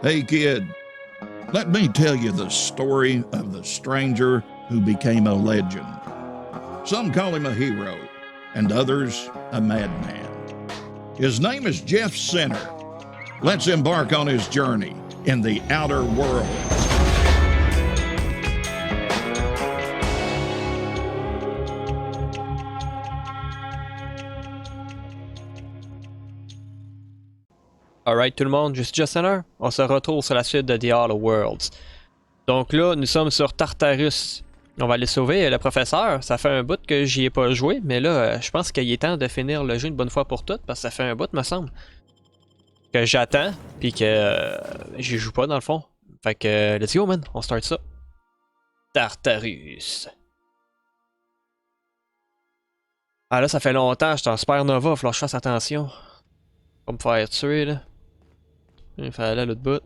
Hey kid, let me tell you the story of the stranger who became a legend. Some call him a hero, and others a madman. His name is Jeff Center. Let's embark on his journey in the outer world. Alright tout le monde, je suis Justin. On se retrouve sur la suite de The Outer Worlds. Donc là, nous sommes sur Tartarus. On va aller sauver le professeur. Ça fait un bout que j'y ai pas joué, mais là, je pense qu'il est temps de finir le jeu une bonne fois pour toutes, parce que ça fait un bout, me semble, que j'attends, puis que j'y joue pas dans le fond. Fait que, let's go man, on start ça. Tartarus. Ah là, ça fait longtemps, j'étais en Supernova, il va falloir que je fasse attention. Pas me faire tuer là. Il fallait aller à l'autre bout.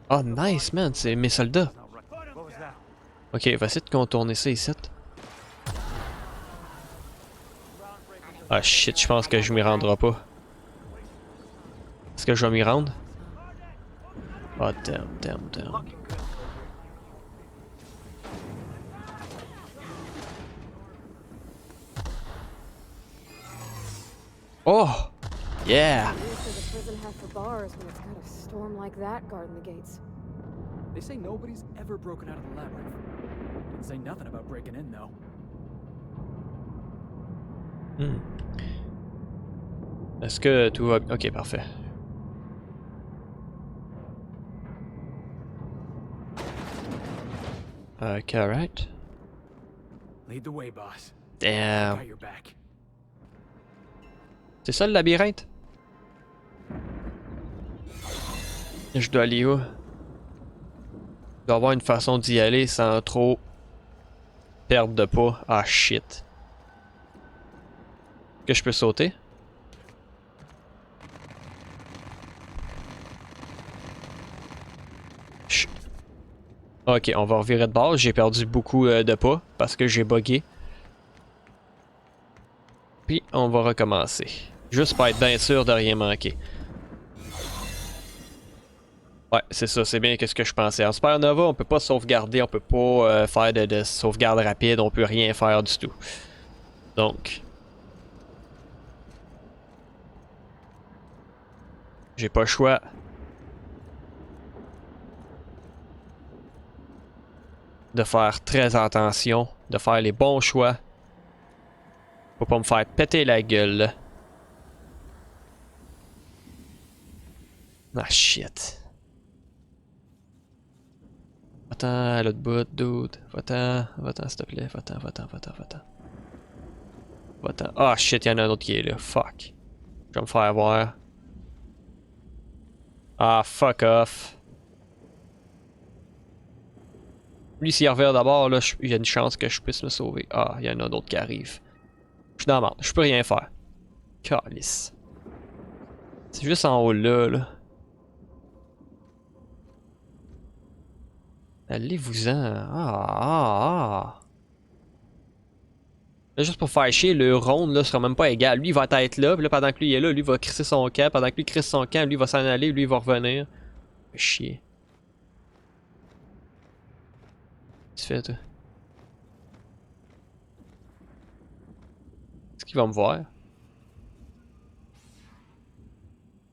Oh nice man, c'est mes soldats. Ok, on va essayer de contourner ça ici. Ah shit, je pense que je m'y rendrai pas. Est-ce que je vais m'y rendre? Oh damn. Oh! Yeah! The prison has for bars when it's got a storm like that guarding the gates. They say nobody's ever broken out of the labyrinth. Didn't say nothing about breaking in though. Est-ce que tout va... Ok, parfait. Ok, alright. Lead the way, boss. Damn. Got your back. C'est ça le labyrinthe? Je dois aller où? Il doit y avoir une façon d'y aller sans trop perdre de pas. Ah shit. Que je peux sauter? Ok, on va revirer de base. J'ai perdu beaucoup de pas parce que j'ai bugué. Puis on va recommencer. Juste pour être bien sûr de rien manquer. Ouais, c'est ça, c'est bien ce que je pensais. En Supernova, on peut pas sauvegarder, on peut pas faire de sauvegarde rapide, on peut rien faire du tout. Donc... j'ai pas le choix. De faire très attention, de faire les bons choix. Faut pas me faire péter la gueule. Ah shit. Va-t'en à l'autre bout, dude. Va-t'en s'il te plaît. Va-t'en. Va-t'en. Ah shit, y'en a un autre qui est là. Fuck. Je vais me faire voir. Ah fuck off. Lui, s'il revient d'abord, là, il y a une chance que je puisse me sauver. Ah, il y en a d'autres qui arrivent. Je suis dans la merde, je peux rien faire. Calice. C'est juste en haut là. Allez-vous-en. Ah. Là, juste pour faire chier, le round là sera même pas égal. Lui, il va être là, puis là, pendant que lui il est là, lui va crisser son camp. Pendant que lui crisse son camp, lui va s'en aller, lui il va revenir. Chier. Qu'est-ce que tu fais, toi? Est-ce qu'il va me voir?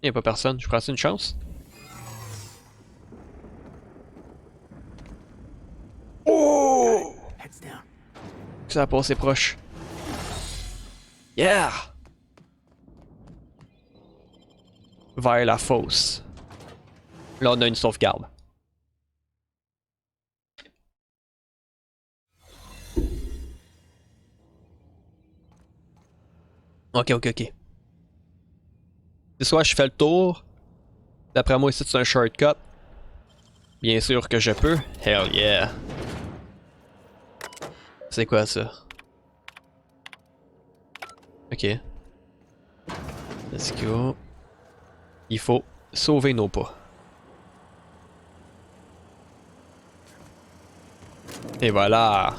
Il n'y a pas personne. Je prends une chance? Oh! Ça a passé proche. Yeah! Vers la fosse. Là, on a une sauvegarde. Ok. C'est soit je fais le tour. D'après moi, ici, c'est un shortcut. Bien sûr que je peux. Hell yeah. C'est quoi ça? Ok. Let's go. Il faut sauver nos pas. Et voilà.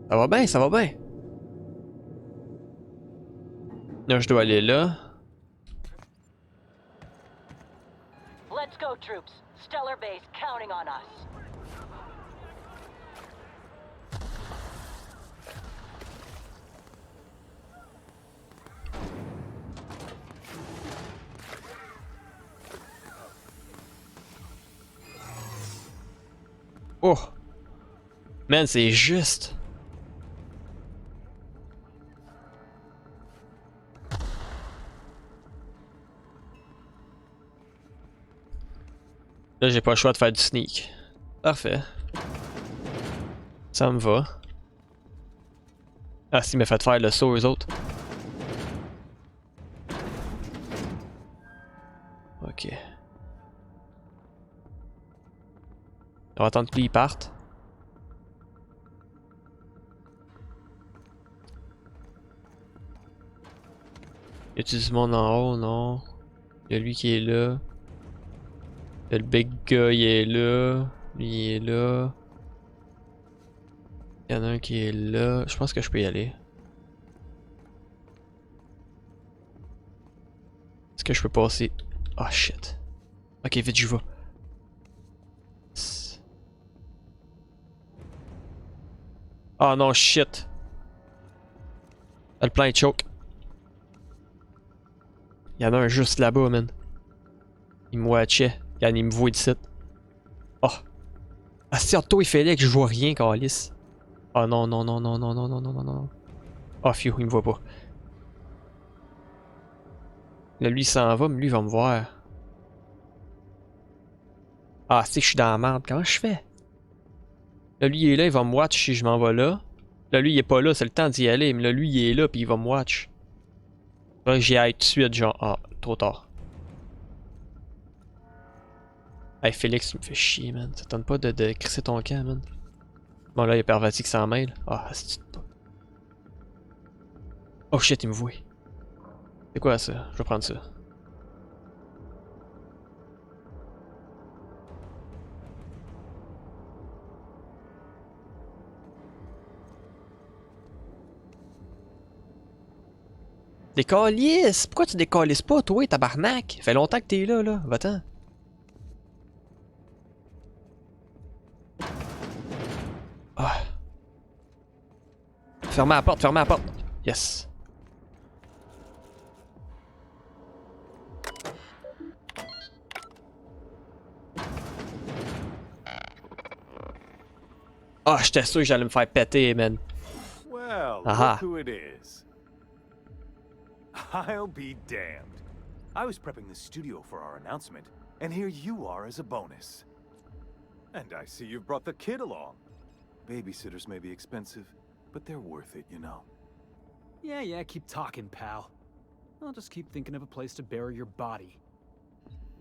Ça va bien, ça va bien. Là, je dois aller là. Let's go, troops. Stellar base counting on us. Oh! Man, c'est juste! Là, j'ai pas le choix de faire du sneak. Parfait. Ça me va. Ah, si, il m'a fait faire le saut aux autres. Ok. On va attendre que lui il parte. Y a-tu du monde en haut? Non. Y a lui qui est là. Y a le big guy, il est là. Lui il est là. Y en a un qui est là. Je pense que je peux y aller. Est-ce que je peux passer? Ah shit. Ok, vite, j'y vais. Ah non, shit. Le plan est choke. Il y en a un juste là-bas, man. Il me watchait. Il me voit d'ici. Oh. Ah, si Otto il fallait que je vois rien, Calice. Oh non, non, non, non, non, non, non, non, non, non. Oh, phew, il me voit pas. Là, lui, il s'en va, mais lui, il va me voir. Ah, c'est que je suis dans la merde. Comment je fais? Là, lui, il est là, il va me watch si je m'en vais là. Là, lui, il est pas là, c'est le temps d'y aller. Mais là, lui, il est là, puis il va me watch. Là, j'y aille tout de suite, genre. Ah, trop tard. Hey, Félix, tu me fais chier, man. Ça tente pas de crisser ton camp, man. Bon, là, il y a Pervati qui s'en mêle. Ah, c'est... Oh shit, il me voit. C'est quoi ça? Je vais prendre ça. Décalisses! Pourquoi tu décalisses pas, toi, tabarnak? Fait longtemps que t'es là, là. Va-t'en. Ah. Fermez la porte, fermez la porte. Yes. Ah, j'étais sûr que j'allais me faire péter, man. Well, Aha. look who it is. I'll be damned. I was prepping the studio for our announcement, and here you are as a bonus. And I see you've brought the kid along. Babysitters may be expensive, but they're worth it, you know. Yeah, keep talking, pal. I'll just keep thinking of a place to bury your body.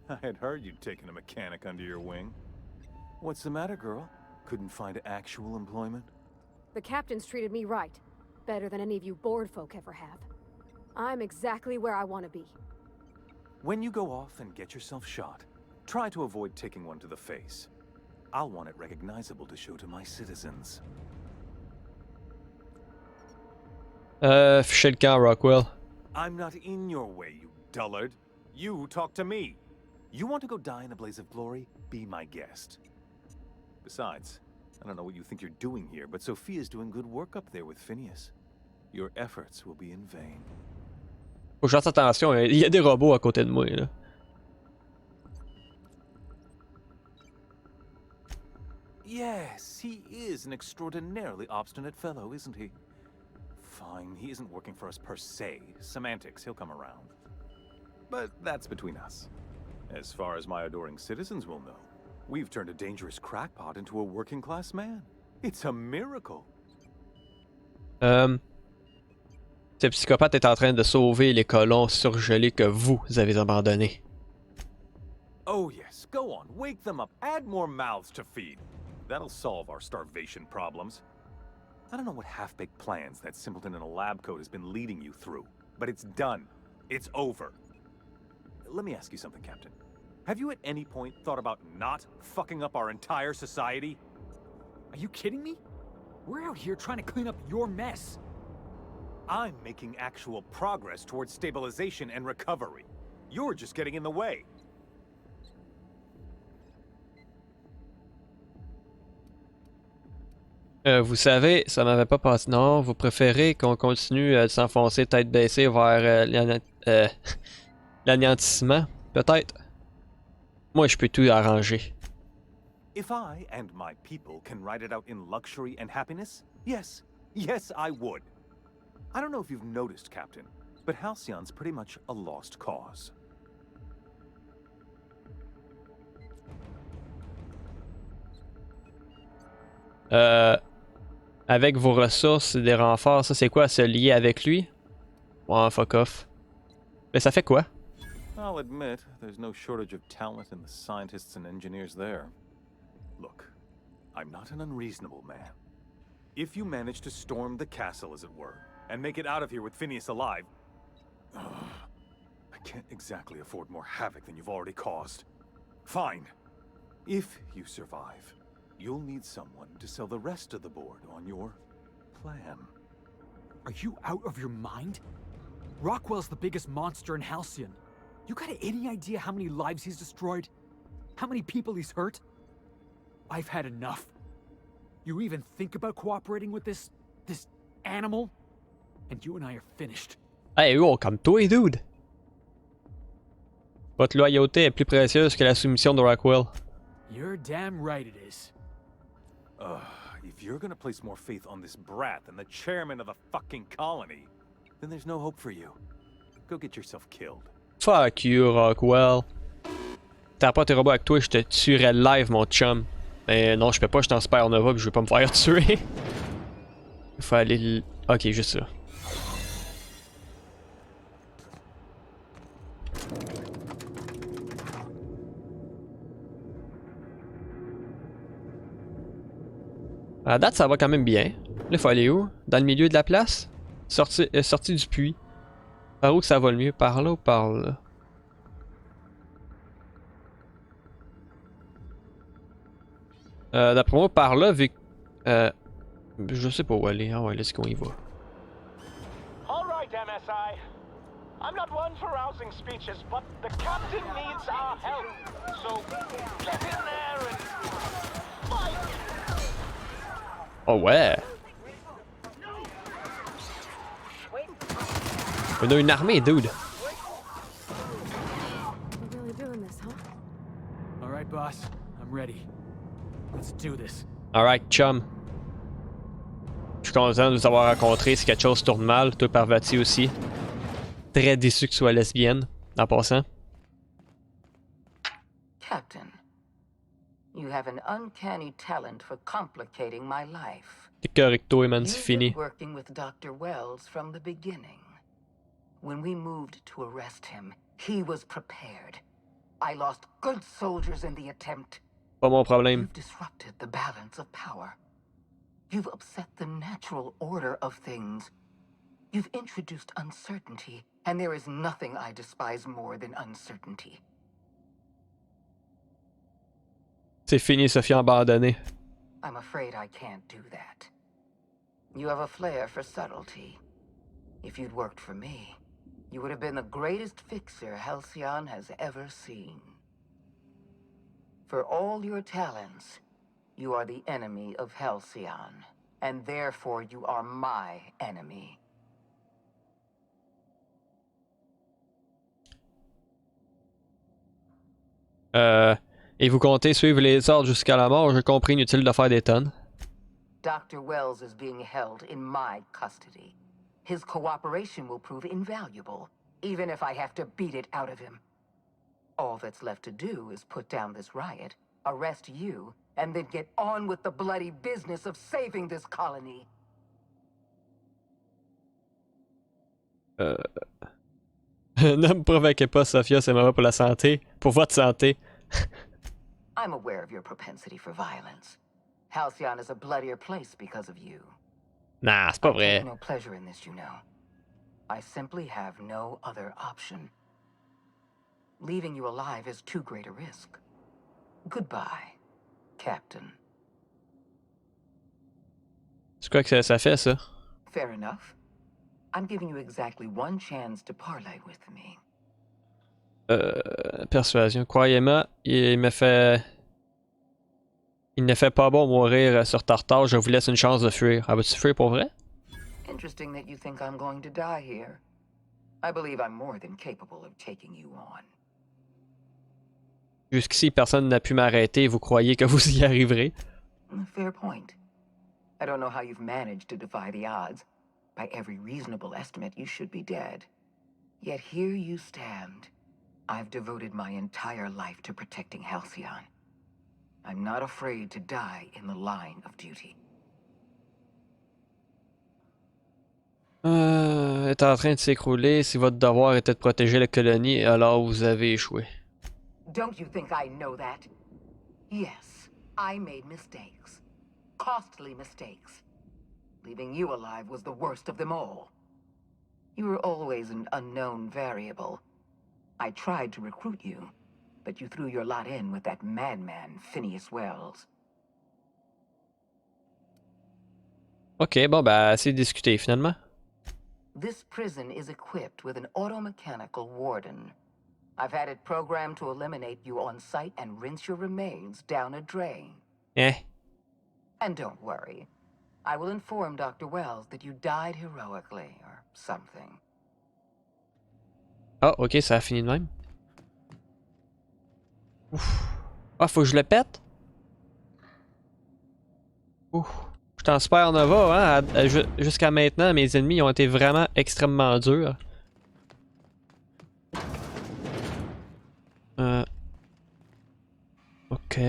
I had heard you'd taken a mechanic under your wing. What's the matter, girl? Couldn't find actual employment? The captain's treated me right. Better than any of you bored folk ever have. I'm exactly where I want to be. When you go off and get yourself shot, try to avoid taking one to the face. I'll want it recognizable to show to my citizens. Fichez le camp, Rockwell. I'm not in your way, you dullard. You talk to me. You want to go die in a blaze of glory? Be my guest. Besides, I don't know what you think you're doing here, but Sophia's doing good work up there with Phineas. Your efforts will be in vain. Faut que je fasse attention, il y a des robots à côté de moi, là. Yes, he is an extraordinarily obstinate fellow, isn't he? Fine, he isn't working for us per se. Semantics, he'll come around. But that's between us. As far as my adoring citizens will know, we've turned a dangerous crackpot into a working-class man. It's a miracle. Ce psychopathe est en train de sauver les colons surgelés que vous avez abandonnés. Oh yes, go on, wake them up, add more mouths to feed. That'll solve our starvation problems. I don't know what half-baked plans that simpleton in a lab coat has been leading you through, but it's done. It's over. Let me ask you something, Captain. Have you at any point thought about not fucking up our entire society? Are you kidding me? We're out here trying to clean up your mess. I'm making actual progress towards stabilization and recovery. You're just getting in the way. Vous savez, ça m'avait pas passé. Non, vous préférez qu'on continue de s'enfoncer tête baissée vers l'anéantissement? Peut-être. Moi, je peux tout arranger. If I and my people can ride it out in luxury and happiness, yes, yes, I would. I don't know if you've noticed, Captain, but Halcyon's pretty much a lost cause. Avec vos ressources et des renforts, ça c'est quoi? Se lier avec lui? Ouais, fuck off. Mais ça fait quoi? I'll admit, there's no shortage of talent in the scientists and engineers there. Look, I'm not an unreasonable man. If you manage to storm the castle, as it were, and make it out of here with Phineas alive, I can't exactly afford more havoc than you've already caused. Fine. If you survive, you'll need someone to sell the rest of the board on your plan. Are you out of your mind? Rockwell's the biggest monster in Halcyon. You got any idea how many lives he's destroyed? How many people he's hurt? I've had enough. You even think about cooperating with this animal? And you and I are finished. Hey, oh, comme toi, dude! Votre loyauté est plus précieuse que la soumission de Rockwell. You're damn right it is. If you're gonna place more faith on this brat than the chairman of the fucking colony, then there's no hope for you. Go get yourself killed. Fuck you, Rockwell. T'as pas tes robots avec toi, je te tuerais live, mon chum. Mais non, je peux pas, je suis en Supernova pis je vais pas me faire tuer. Il faut aller... Ok, juste ça. À la date, ça va quand même bien. Là, il faut aller où? Dans le milieu de la place? Sortie du puits. Par où que ça va le mieux? Par là ou par là? D'après moi, par là, vu que... je sais pas où aller. Ah ouais, let's go, on y va. All right, MSI. I'm not one for rousing speeches, but the captain needs our help. So get in there and fight. Oh ouais! On a une armée, dude! You're really doing this, huh? All right, boss. I'm ready. Let's do this. Alright, chum. Je suis content de vous avoir rencontré. Si quelque chose tourne mal, toi Parvati aussi. Très déçu que tu sois lesbienne, en passant. Captain, you have an uncanny talent for complicating my life. T'es correct, toi, man, c'est You've fini. been working with Dr. Wells from the beginning. When we moved to arrest him, he was prepared. I lost good soldiers in the attempt. Pas mon problème. You've disrupted the balance of power. You've upset the natural order of things. You've introduced uncertainty, and there is nothing I despise more than uncertainty. C'est fini, Sophie abandonnée. I'm afraid I can't do that. You have a flair for subtlety. If you'd worked for me, you would have been the greatest fixer Halcyon has ever seen. For all your talents, you are the enemy of Halcyon, and therefore you are my enemy. Et vous comptez suivre les ordres jusqu'à la mort, j'ai compris, inutile de faire des tonnes. Dr. Wells is being held in my custody. His cooperation will prove invaluable, even if I have to beat it out of him. All that's left to do is put down this riot, arrest you, and then get on with the bloody business of saving this colony. Ne me provoquez pas, Sophia, c'est mauvais pour la santé. Pour votre santé. I'm aware of your propensity for violence. Halcyon is a bloodier place because of you. Nah, c'est pas I vrai. take no pleasure in this, you know. I simply have no other option. Leaving you alive is too great a risk. Goodbye, Captain. C'est quoi que ça fait, ça? Fair enough. I'm giving you exactly one chance to parley with me. Persuasion. Croyez-moi, il me fait... Il ne fait pas bon mourir sur Tartare, je vous laisse une chance de fuir. Ah, vas-tu fuir pour vrai? Interesting that you think I'm going to die here. I believe I'm more than capable of taking you on. Jusqu'ici, personne n'a pu m'arrêter, vous croyez que vous y arriverez? Fair point. I don't know how you've managed to defy the odds. By every reasonable estimate, you should be dead. Yet here you stand. I've devoted my entire life to protecting Halcyon. I'm not afraid to die in the line of duty. Est en train de s'écrouler. Si votre devoir était de protéger la colonie, alors vous avez échoué. Don't you think I know that? Yes, I made mistakes. Costly mistakes. Leaving you alive was the worst of them all. You were always an unknown variable. I tried to recruit you, but you threw your lot in with that madman, Phineas Wells. Ok, bon, bah, assez discuté finalement. This prison is equipped with an automechanical warden. I've had it programmed to eliminate you on sight and rinse your remains down a drain. Eh. And don't worry. I will inform Dr. Wells that you died heroically, or something. Ah, ok, ça a fini de même. Ouf. Ah, faut que je le pète? Ouf. Je suis en Supernova, hein. Jusqu'à maintenant, mes ennemis ont été vraiment extrêmement durs. Ok.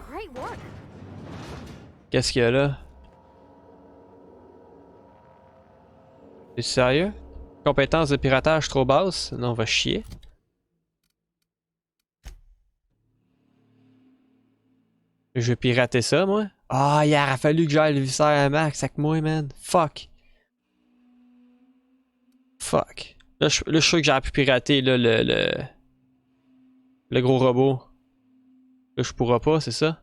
Great work. Qu'est-ce qu'il y a là? T'es sérieux? Compétence de piratage trop basse? Non, on va chier. Je vais pirater ça, moi? Ah, il aurait fallu que j'aille le visser à max avec moi, man. Fuck. Fuck. Là, je suis sûr que j'aurais pu pirater là, le gros robot. Là, je pourrais pas, c'est ça?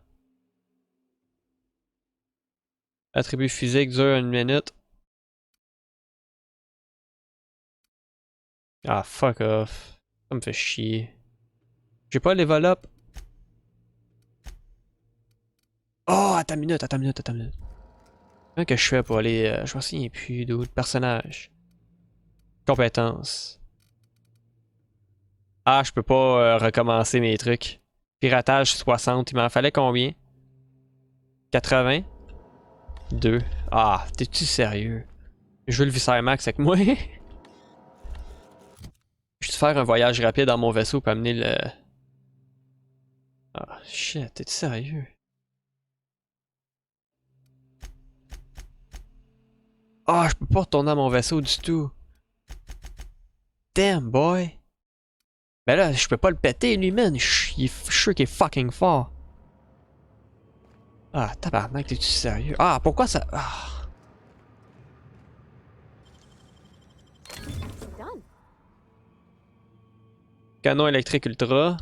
Attribut physique dure 1 minute. Ah, fuck off. Ça me fait chier. J'ai pas level up. Oh, attends une minute, attends une minute, attends une minute. Comment que je fais pour aller... je m'en souviens plus d'autres personnages. Compétences. Ah, je peux pas recommencer mes trucs. Piratage 60, il m'en fallait combien? 80? 2. Ah, t'es-tu sérieux? Je veux le visser max avec moi. Je vais faire un voyage rapide dans mon vaisseau pour amener le... Ah, shit, t'es-tu sérieux? Ah, je peux pas retourner à mon vaisseau du tout. Damn, boy. Ben là, je peux pas le péter, lui, man. Je suis sûr qu'il est fucking fort. Ah, tabarnak, t'es-tu sérieux? Ah, pourquoi ça... Ah. Done. Canon électrique ultra.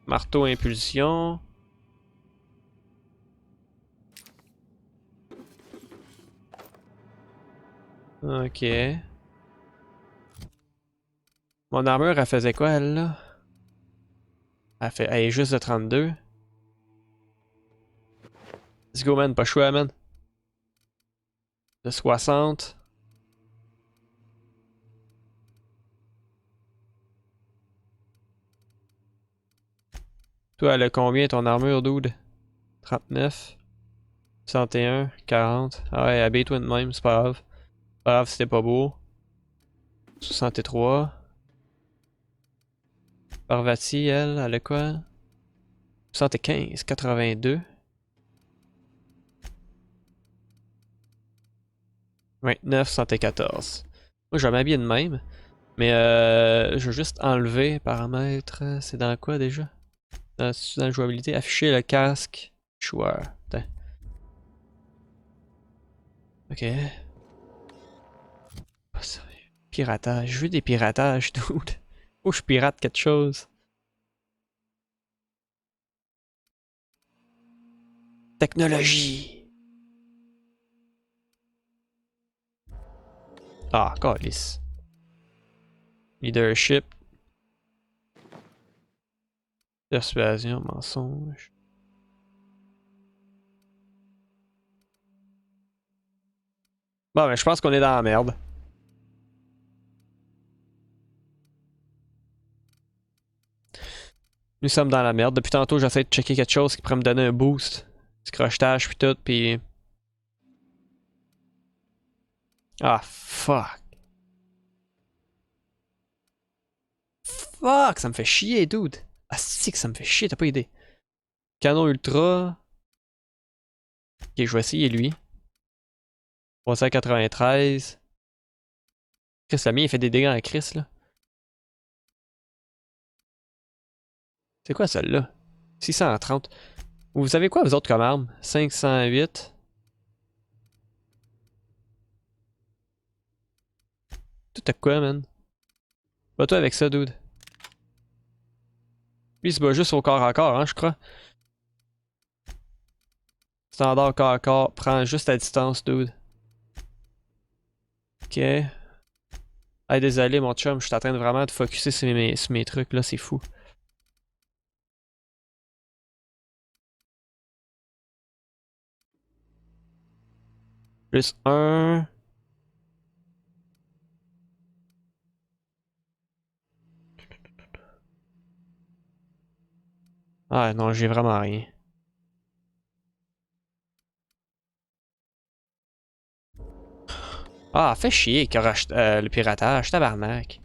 Marteau impulsion. Ok. Mon armure, elle faisait quoi, elle, là? Elle est juste de 32. Let's go, man. Pas choix, man. De 60. Toi, elle a combien, ton armure, dude? 39. 61. 40. Ah ouais, habille-toi de même, c'est pas grave. Pas grave, c'était pas beau. 63. Parvati, elle a quoi? 75, 82. 29, 74. Moi, je vais m'habiller de même. Mais je vais juste enlever paramètres. C'est dans quoi déjà? Dans la jouabilité. Afficher le casque. Joueur. Putain. Ok. Pas sérieux. Piratage. Je veux des piratages, dude. Faut que je pirate quelque chose. Technologie. Ah, calice. Leadership. Persuasion, mensonge. Bon, mais je pense qu'on est dans la merde. Nous sommes dans la merde. Depuis tantôt, j'essaie de checker quelque chose qui pourrait me donner un boost. Du crochetage puis tout, puis... Ah, fuck. Fuck, ça me fait chier, dude. Ah, si que ça me fait chier, t'as pas idée. Canon ultra. Ok, je vais essayer lui. 393. Chris, la mienne, il fait des dégâts en Chris, là. C'est quoi celle-là? 630. Vous savez quoi, vous autres, comme arme? 508. Tout à quoi, man? Bats-toi avec ça, dude. Lui, il se bat juste au corps à corps, hein, je crois. Standard corps à corps. Prends juste à distance, dude. Ok. Hey, désolé, mon chum, je suis en train de vraiment de focusser sur mes trucs, là, c'est fou. Plus 1. Ah non, j'ai vraiment rien. Ah, fait chier qu'il rachète le piratage, tabarnak.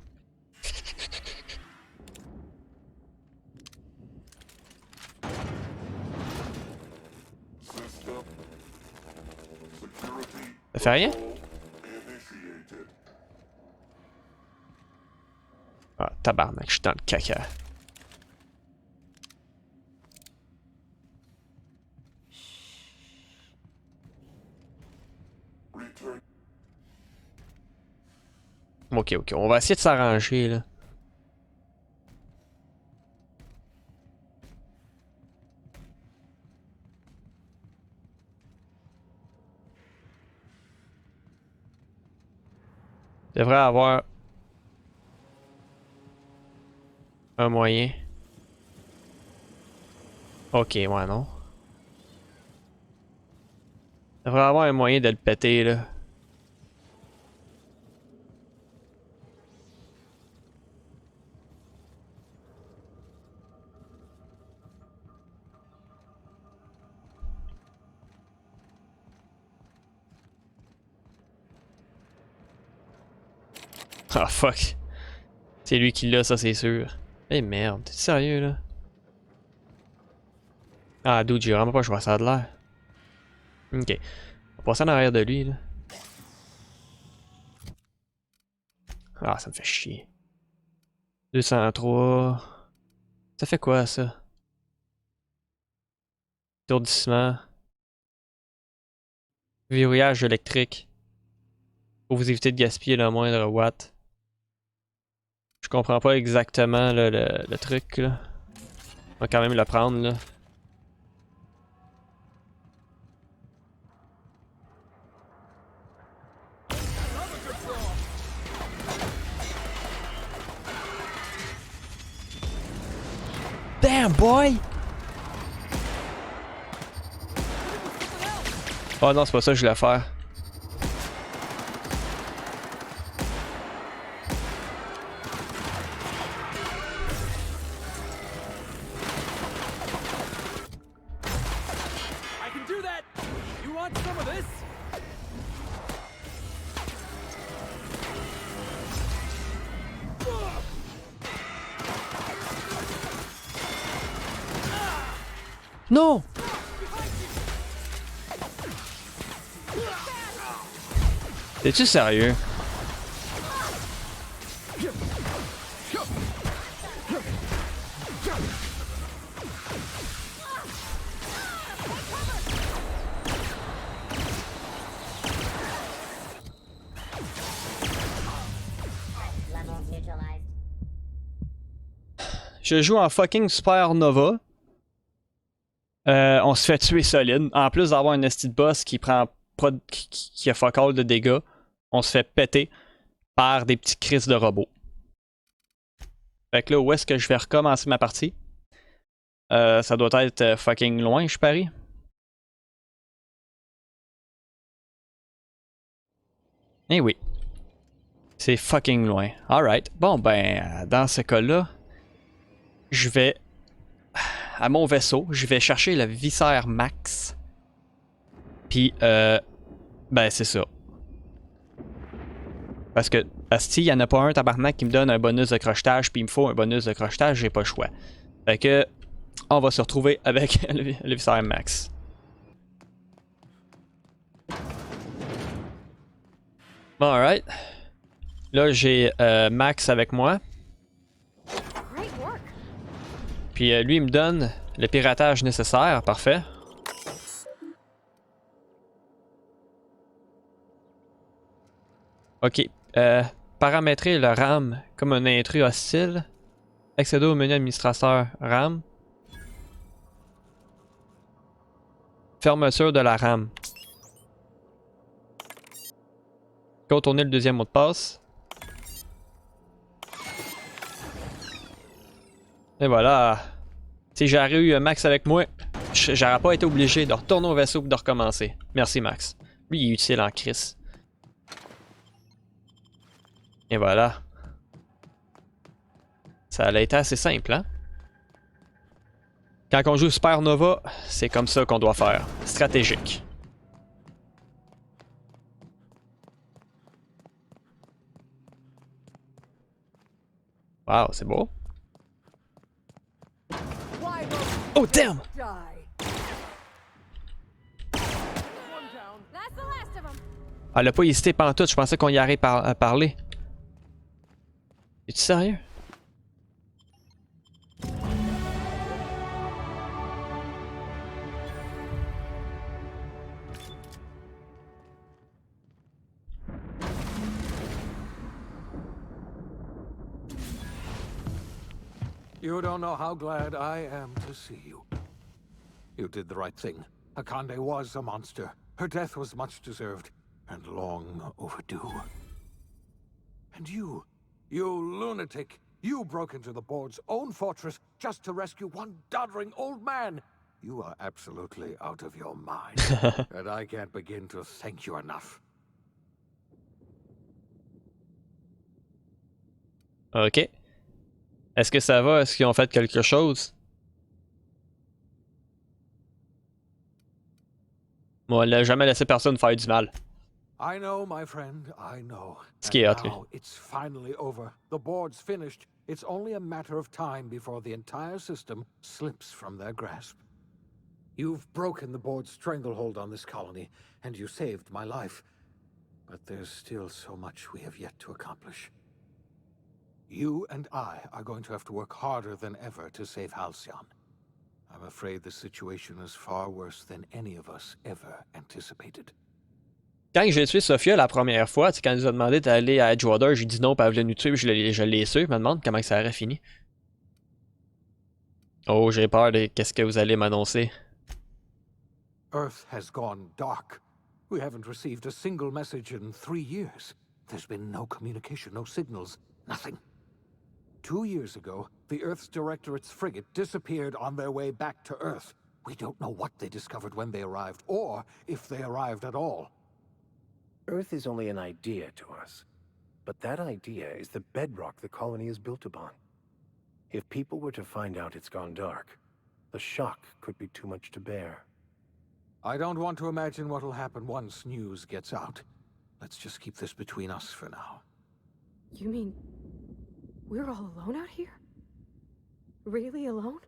Ça fait rien? Ah, tabarnak, je suis dans le caca. Ok, ok, on va essayer de s'arranger, là. Devrait avoir un moyen. Ok, ouais, non. Devrait avoir un moyen de le péter, là. Ah, fuck. C'est lui qui l'a, ça, c'est sûr. Eh merde, t'es sérieux, là? Ah, dude, j'ai vraiment pas joué à ça de l'air. Ok. On va passer en arrière de lui, là. Ah, ça me fait chier. 203. Ça fait quoi, ça? Étourdissement. Verrouillage électrique. Pour vous éviter de gaspiller le moindre watt. Je comprends pas exactement là, le truc, là. On va quand même le prendre, là. Damn, boy! Oh non, c'est pas ça que je voulais faire. I can do that. You want some of this? Non! T'es-tu sérieux? je joue en fucking Supernova. On se fait tuer solide. En plus d'avoir un esti de boss qui prend pas qui a fuck all de dégâts, on se fait péter par des petits crises de robots. Fait que là, où est-ce que je vais recommencer ma partie? Ça doit être fucking loin, je parie. Eh oui. C'est fucking loin. Alright. Bon, ben, dans ce cas-là, je vais à mon vaisseau. Je vais chercher le viscère max. Puis, ben, c'est ça. Parce que, asti, il n'y en a pas un tabarnak qui me donne un bonus de crochetage, puis il me faut un bonus de crochetage, j'ai pas le choix. Fait que, on va se retrouver avec le viscère max. Bon, alright. Là, j'ai Max avec moi. Puis lui, il me donne le piratage nécessaire. Parfait. Ok. Paramétrer le RAM comme un intrus hostile. Accéder au menu administrateur RAM. Fermeture de la RAM. Contourner le deuxième mot de passe. Et voilà. Si j'aurais eu Max avec moi, j'aurais pas été obligé de retourner au vaisseau et de recommencer. Merci Max. Lui, il est utile en crise. Et voilà. Ça a été assez simple, hein? Quand on joue Supernova, c'est comme ça qu'on doit faire. Stratégique. Wow, c'est beau. Oh damn! Elle a pas hésité pantoute, je pensais qu'on y aurait parlé. Es-tu sérieux? You don't know how glad I am to see you. You did the right thing. Akande was a monster. Her death was much deserved, and long overdue. And you lunatic, you broke into the board's own fortress just to rescue one doddering old man. You are absolutely out of your mind, and I can't begin to thank you enough. Ok. Est-ce que ça va? Est-ce qu'ils ont fait quelque chose? Moi, elle n'a jamais laissé personne faire du mal. I know, my friend, I know. Ce qui est hot, lui. Now it's finally over. The board's finished. It's only a matter of time before the entire system slips from their grasp. You've broken the board's stranglehold on this colony, and you saved my life. But there's still so much we have yet to accomplish. You and I are going to have to work harder than ever to save Halcyon. I'm afraid the situation is far worse than any of us ever anticipated. Quand j'ai tué Sophia la première fois, quand elle nous a demandé d'aller à Edgewater, j'ai dit non, puis elle voulait nous tuer, puis je l'ai su. Je me demande comment ça aurait fini. Oh, j'ai peur de qu'est-ce que vous allez m'annoncer. Earth has gone dark. We haven't received a single message in 3 years. There's been no communication, no signals, nothing. 2 years ago, the Earth's Directorate's frigate disappeared on their way back to Earth. We don't know what they discovered when they arrived, or if they arrived at all. Earth is only an idea to us. But that idea is the bedrock the colony is built upon. If people were to find out it's gone dark, the shock could be too much to bear. I don't want to imagine what'll happen once news gets out. Let's just keep this between us for now. You mean we're all alone out here? Really alone?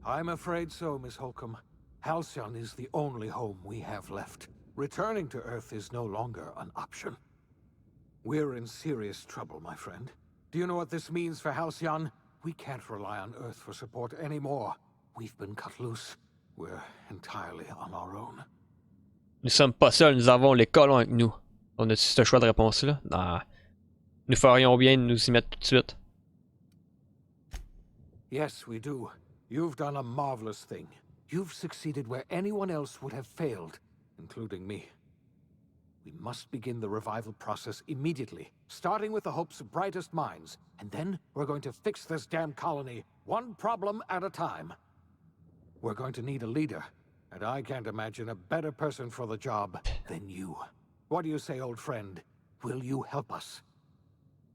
I'm afraid so, Miss Holcomb. Halcyon is the only home we have left. Returning to Earth is no longer an option. We're in serious trouble, my friend. Do you know what this means for Halcyon? We can't rely on Earth for support anymore. We've been cut loose. We're entirely on our own. Nous sommes pas seuls, nous avons les colons avec nous. On a-tu ce choix de réponse-là? Non. Nous ferions bien de nous y mettre tout de suite. Yes, we do. You've done a marvelous thing. You've succeeded where anyone else would have failed, including me. We must begin the revival process immediately, starting with the Hope's brightest minds, and then we're going to fix this damn colony, one problem at a time. We're going to need a leader, and I can't imagine a better person for the job than you. What do you say, old friend? Will you help us?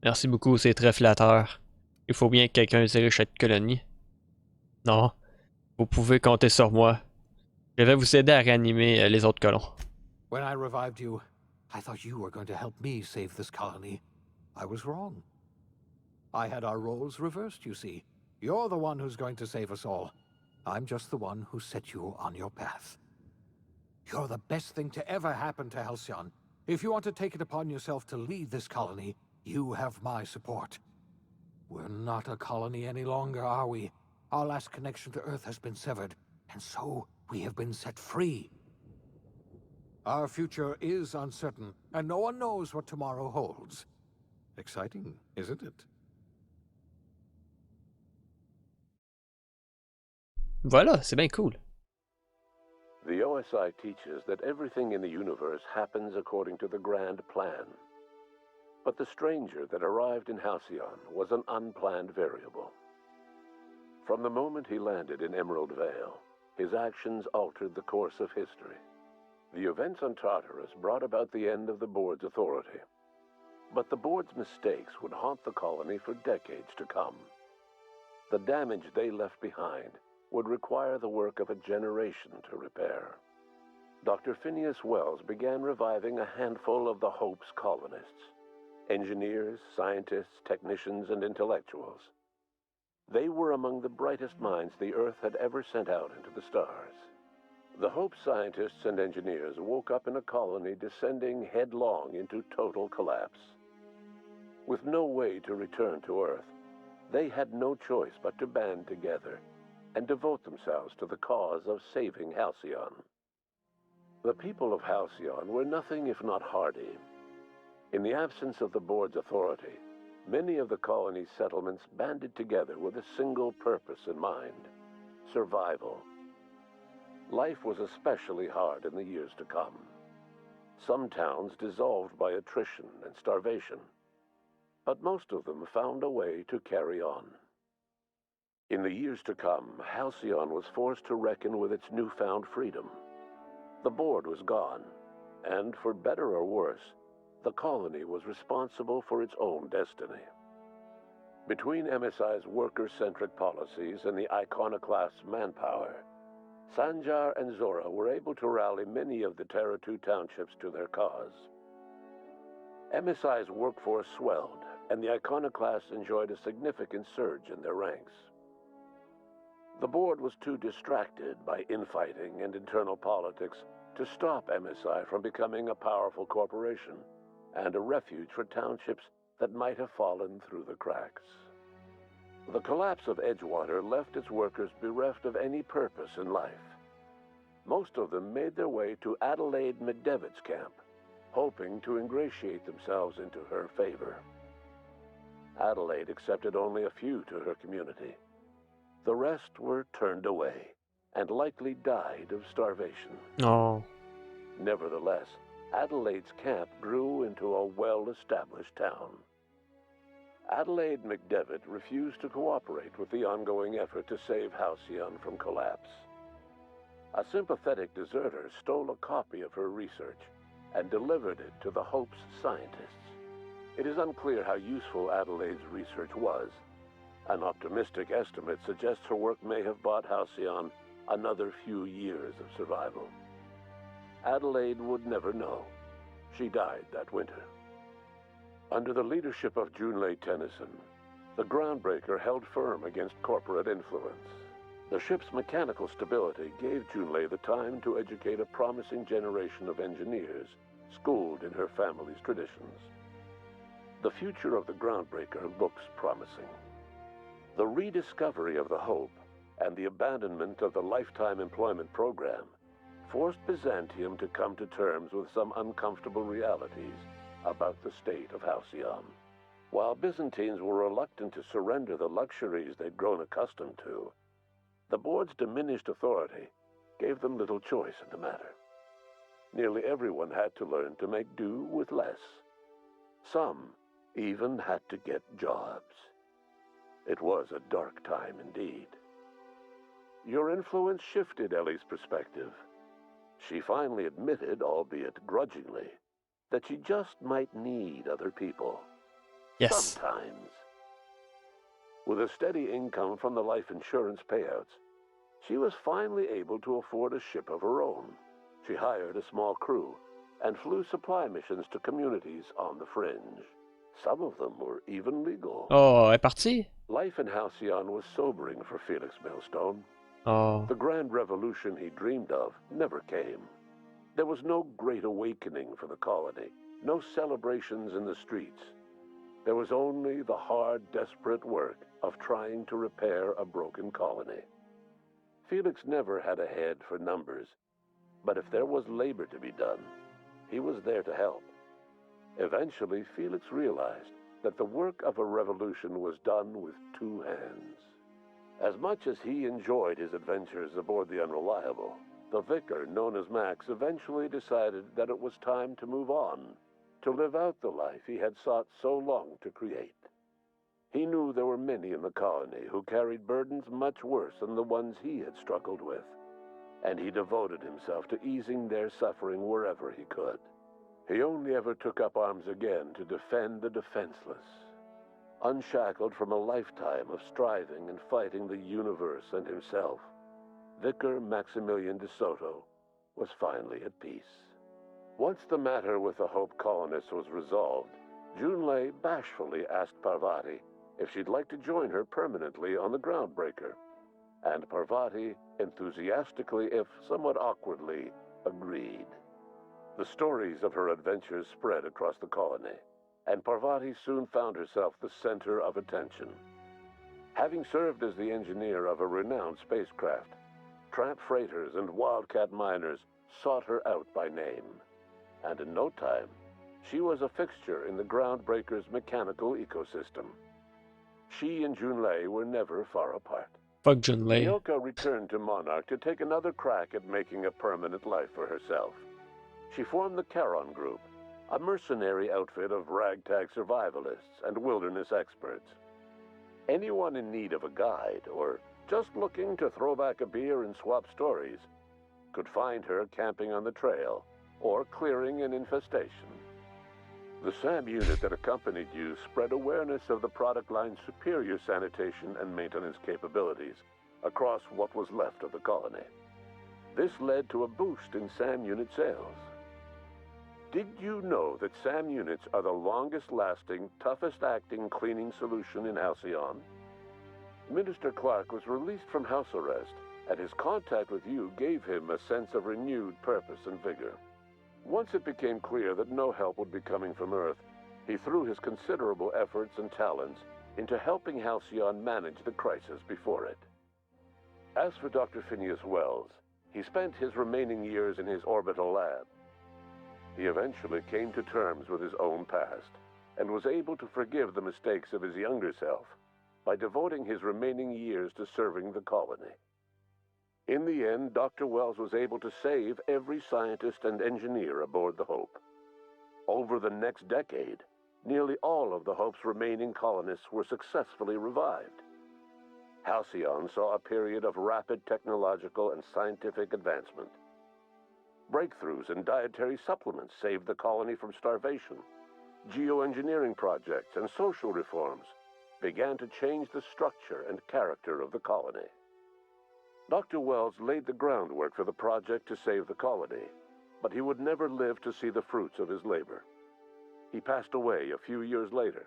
Merci beaucoup, c'est très flatteur. Il faut bien que quelqu'un dirige cette colonie. Non, vous pouvez compter sur moi. Je vais vous aider à réanimer les autres colons. When I revived you, I thought you were going to help me save this colony. I was wrong. I had our roles reversed, you see. You're the one who's going to save us all. I'm just the one who set you on your path. You're the best thing to ever happen to Halcyon. If you want to take it upon yourself to lead this colony, you have my support. We're not a colony any longer, are we? Our last connection to Earth has been severed, and so we have been set free. Our future is uncertain, and no one knows what tomorrow holds. Exciting, isn't it? Voilà, c'est bien cool. The OSI teaches that everything in the universe happens according to the grand plan. But the stranger that arrived in Halcyon was an unplanned variable. From the moment he landed in Emerald Vale, his actions altered the course of history. The events on Tartarus brought about the end of the board's authority. But the board's mistakes would haunt the colony for decades to come. The damage they left behind would require the work of a generation to repair. Dr. Phineas Wells began reviving a handful of the Hope's colonists. Engineers, scientists, technicians, and intellectuals. They were among the brightest minds the Earth had ever sent out into the stars. The Hope scientists and engineers woke up in a colony descending headlong into total collapse. With no way to return to Earth, they had no choice but to band together and devote themselves to the cause of saving Halcyon. The people of Halcyon were nothing if not hardy. In the absence of the board's authority, many of the colony's settlements banded together with a single purpose in mind: survival. Life was especially hard in the years to come. Some towns dissolved by attrition and starvation, but most of them found a way to carry on. In the years to come, Halcyon was forced to reckon with its newfound freedom. The board was gone, and for better or worse, the colony was responsible for its own destiny. Between MSI's worker-centric policies and the iconoclast's manpower, Sanjar and Zora were able to rally many of the Terra 2 townships to their cause. MSI's workforce swelled, and the iconoclasts enjoyed a significant surge in their ranks. The board was too distracted by infighting and internal politics to stop MSI from becoming a powerful corporation and a refuge for townships that might have fallen through the cracks. The collapse of Edgewater left its workers bereft of any purpose in life. Most of them made their way to Adelaide McDevitt's camp, hoping to ingratiate themselves into her favor. Adelaide accepted only a few to her community. The rest were turned away and likely died of starvation. Oh. Nevertheless, Adelaide's camp grew into a well-established town. Adelaide McDevitt refused to cooperate with the ongoing effort to save Halcyon from collapse. A sympathetic deserter stole a copy of her research and delivered it to the Hope's scientists. It is unclear how useful Adelaide's research was. An optimistic estimate suggests her work may have bought Halcyon another few years of survival. Adelaide would never know. She died that winter. Under the leadership of Junlei Tennyson, the Groundbreaker held firm against corporate influence. The ship's mechanical stability gave Junlei the time to educate a promising generation of engineers schooled in her family's traditions. The future of the Groundbreaker looks promising. The rediscovery of the Hope and the abandonment of the Lifetime Employment Program forced Byzantium to come to terms with some uncomfortable realities about the state of Halcyon. While Byzantines were reluctant to surrender the luxuries they'd grown accustomed to, the board's diminished authority gave them little choice in the matter. Nearly everyone had to learn to make do with less. Some even had to get jobs. It was a dark time indeed. Your influence shifted Ellie's perspective. She finally admitted, albeit grudgingly, that she just might need other people. Yes. Sometimes. With a steady income from the life insurance payouts, she was finally able to afford a ship of her own. She hired a small crew and flew supply missions to communities on the fringe. Some of them were even legal. Oh, elle est partie? Life in Halcyon was sobering for Felix Millstone. Oh. The grand revolution he dreamed of never came. There was no great awakening for the colony, no celebrations in the streets. There was only the hard, desperate work of trying to repair a broken colony. Felix never had a head for numbers, but if there was labor to be done, he was there to help. Eventually, Felix realized that the work of a revolution was done with two hands. As much as he enjoyed his adventures aboard the Unreliable, the vicar, known as Max, eventually decided that it was time to move on, to live out the life he had sought so long to create. He knew there were many in the colony who carried burdens much worse than the ones he had struggled with, and he devoted himself to easing their suffering wherever he could. He only ever took up arms again to defend the defenseless. Unshackled from a lifetime of striving and fighting the universe and himself, Vicar Maximilian de Soto was finally at peace. Once the matter with the Hope colonists was resolved, Junlei bashfully asked Parvati if she'd like to join her permanently on the Groundbreaker, and Parvati enthusiastically, if somewhat awkwardly, agreed. The stories of her adventures spread across the colony, and Parvati soon found herself the center of attention. Having served as the engineer of a renowned spacecraft, tramp freighters and wildcat miners sought her out by name, and in no time, she was a fixture in the Groundbreaker's mechanical ecosystem. She and Junlei were never far apart. Fuck Junlei. Myoka returned to Monarch to take another crack at making a permanent life for herself. She formed the Charon Group, a mercenary outfit of ragtag survivalists and wilderness experts. Anyone in need of a guide, or just looking to throw back a beer and swap stories, could find her camping on the trail or clearing an infestation. The SAM unit that accompanied you spread awareness of the product line's superior sanitation and maintenance capabilities across what was left of the colony. This led to a boost in SAM unit sales. Did you know that SAM units are the longest-lasting, toughest-acting cleaning solution in Halcyon? Minister Clark was released from house arrest, and his contact with you gave him a sense of renewed purpose and vigor. Once it became clear that no help would be coming from Earth, he threw his considerable efforts and talents into helping Halcyon manage the crisis before it. As for Dr. Phineas Wells, he spent his remaining years in his orbital lab. He eventually came to terms with his own past, and was able to forgive the mistakes of his younger self by devoting his remaining years to serving the colony. In the end, Dr. Wells was able to save every scientist and engineer aboard the Hope. Over the next decade, nearly all of the Hope's remaining colonists were successfully revived. Halcyon saw a period of rapid technological and scientific advancement. Breakthroughs in dietary supplements saved the colony from starvation. Geoengineering projects and social reforms began to change the structure and character of the colony. Dr. Wells laid the groundwork for the project to save the colony, but he would never live to see the fruits of his labor. He passed away a few years later.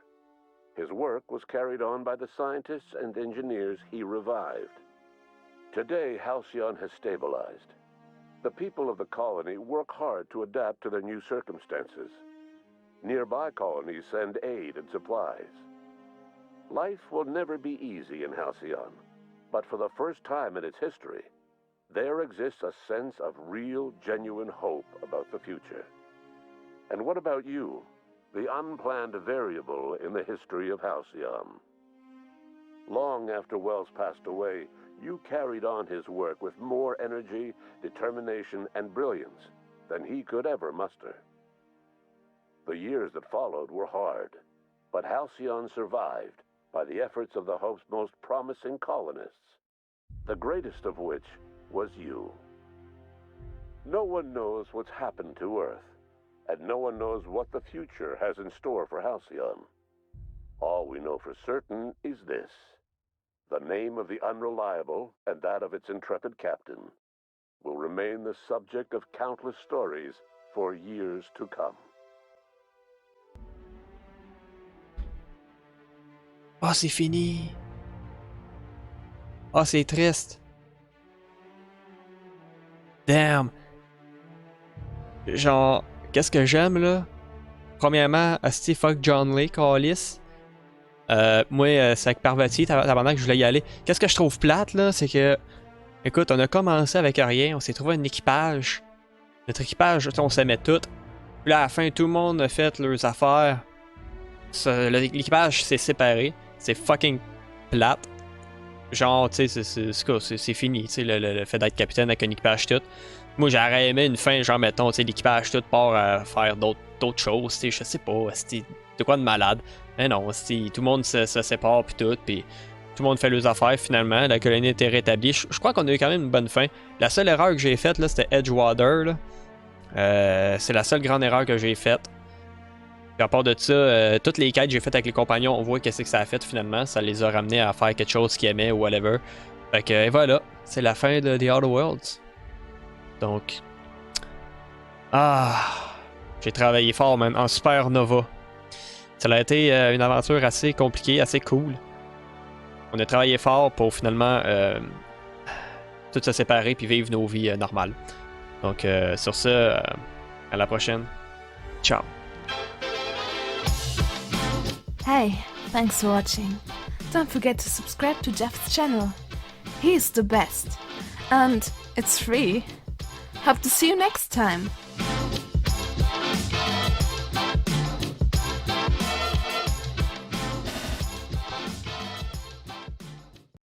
His work was carried on by the scientists and engineers he revived. Today, Halcyon has stabilized. The people of the colony work hard to adapt to their new circumstances. Nearby colonies send aid and supplies. Life will never be easy in Halcyon, but for the first time in its history, there exists a sense of real, genuine hope about the future. And what about you? the unplanned variable in the history of Halcyon. Long after Wells passed away, you carried on his work with more energy, determination, and brilliance than he could ever muster. The years that followed were hard, but Halcyon survived by the efforts of the Hope's most promising colonists, the greatest of which was you. No one knows what's happened to Earth, and no one knows what the future has in store for Halcyon. All we know for certain is this: the name of the Unreliable and that of its intrepid captain will remain the subject of countless stories for years to come. Oh, c'est fini. Oh, c'est triste. Damn. Genre, qu'est-ce que j'aime là? Premièrement, asti fuck John Lee, Callis. Moi, c'est avec Parvati, pendant que je voulais y aller. Qu'est-ce que je trouve plate là? C'est que, écoute, on a commencé avec rien, on s'est trouvé un équipage. Notre équipage, on s'aimait tout. Puis là, à la fin, tout le monde a fait leurs affaires. L'équipage s'est séparé. C'est fucking plate. Genre, tu sais, c'est fini, tu sais, le fait d'être capitaine avec un équipage tout. Moi, j'aurais aimé une fin, genre, mettons, tu sais, l'équipage tout part à faire d'autres choses, tu sais, je sais pas, c'était de quoi de malade. Mais non, tout le monde se sépare, puis tout, puis tout le monde fait leurs affaires, finalement. La colonie était rétablie. Je crois qu'on a eu quand même une bonne fin. La seule erreur que j'ai faite, là, c'était Edgewater, là. C'est la seule grande erreur que j'ai faite. Puis à part de ça, toutes les quêtes que j'ai faites avec les compagnons, on voit qu'est-ce que ça a fait finalement. Ça les a ramenés à faire quelque chose qu'ils aimaient ou whatever. Fait que et voilà, c'est la fin de The Outer Worlds. Donc... j'ai travaillé fort, man, en Supernova. Ça a été une aventure assez compliquée, assez cool. On a travaillé fort pour finalement tout se séparer puis vivre nos vies normales. Donc sur ce, à la prochaine. Ciao. Hey, thanks for watching. Don't forget to subscribe to Jeff's channel. He's the best. And it's free. Hope to see you next time.